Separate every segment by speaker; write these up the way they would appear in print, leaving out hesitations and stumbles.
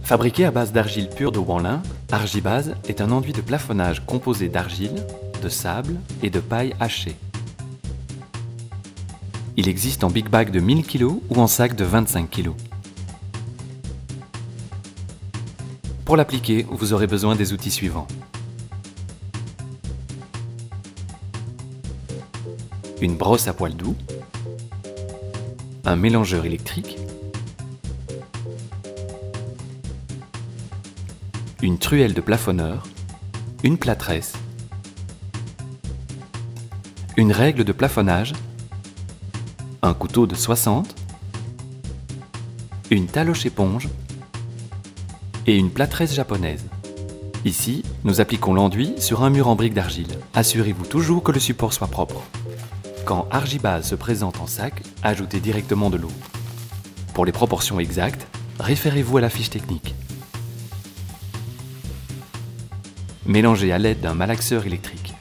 Speaker 1: Fabriqué à base d'argile pure de Wanlin, Argibase est un enduit de plafonnage composé d'argile, de sable et de paille hachée. Il existe en big bag de 1000 kg ou en sac de 25 kg. Pour l'appliquer, vous aurez besoin des outils suivants. Une brosse à poil doux, un mélangeur électrique, une truelle de plafonneur, une plâtresse, une règle de plafonnage, un couteau de 60, une taloche éponge et une plâtresse japonaise. Ici, nous appliquons l'enduit sur un mur en briques d'argile. Assurez-vous toujours que le support soit propre. Quand Argibase se présente en sac, ajoutez directement de l'eau. Pour les proportions exactes, référez-vous à la fiche technique. Mélangez à l'aide d'un malaxeur électrique.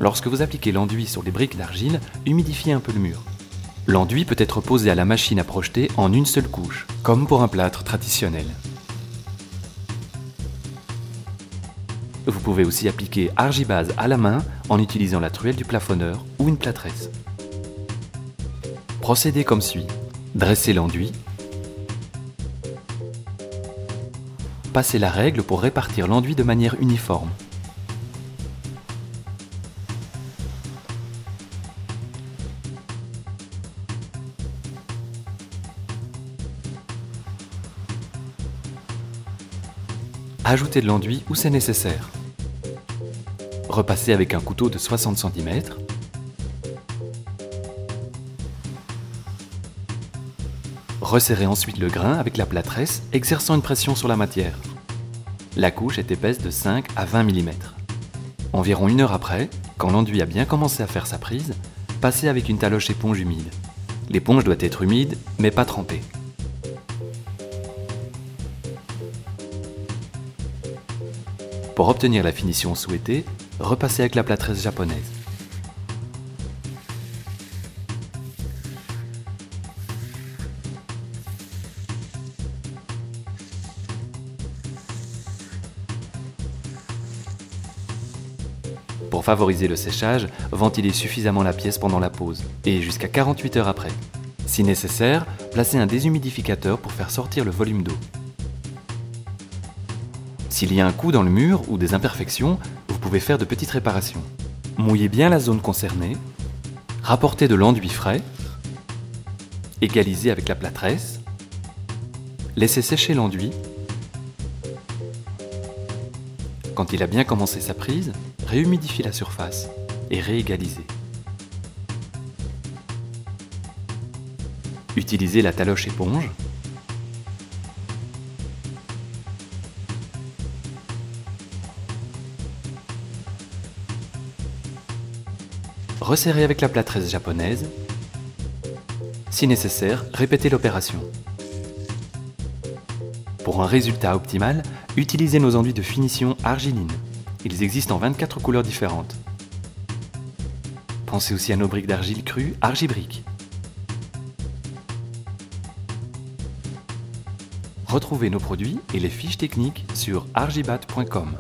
Speaker 1: Lorsque vous appliquez l'enduit sur les briques d'argile, humidifiez un peu le mur. L'enduit peut être posé à la machine à projeter en une seule couche, comme pour un plâtre traditionnel. Vous pouvez aussi appliquer Argibase à la main en utilisant la truelle du plafonneur ou une plâtresse. Procédez comme suit. Dressez l'enduit. Passez la règle pour répartir l'enduit de manière uniforme. Ajoutez de l'enduit où c'est nécessaire. Repassez avec un couteau de 60 cm. Resserrez ensuite le grain avec la plâtresse, exerçant une pression sur la matière. La couche est épaisse de 5 à 20 mm. Environ 1 heure après, quand l'enduit a bien commencé à faire sa prise, passez avec une taloche éponge humide. L'éponge doit être humide, mais pas trempée. Pour obtenir la finition souhaitée, repassez avec la plâtresse japonaise. Pour favoriser le séchage, ventilez suffisamment la pièce pendant la pause et jusqu'à 48 heures après. Si nécessaire, placez un déshumidificateur pour faire sortir le volume d'eau. S'il y a un coup dans le mur ou des imperfections, vous pouvez faire de petites réparations. Mouillez bien la zone concernée, rapportez de l'enduit frais, égalisez avec la plâtresse, laissez sécher l'enduit. Quand il a bien commencé sa prise, réhumidifiez la surface et réégalisez. Utilisez la taloche éponge. Resserrez avec la plâtresse japonaise. Si nécessaire, répétez l'opération. Pour un résultat optimal, utilisez nos enduits de finition argiline. Ils existent en 24 couleurs différentes. Pensez aussi à nos briques d'argile crue Argibrique. Retrouvez nos produits et les fiches techniques sur argibat.com.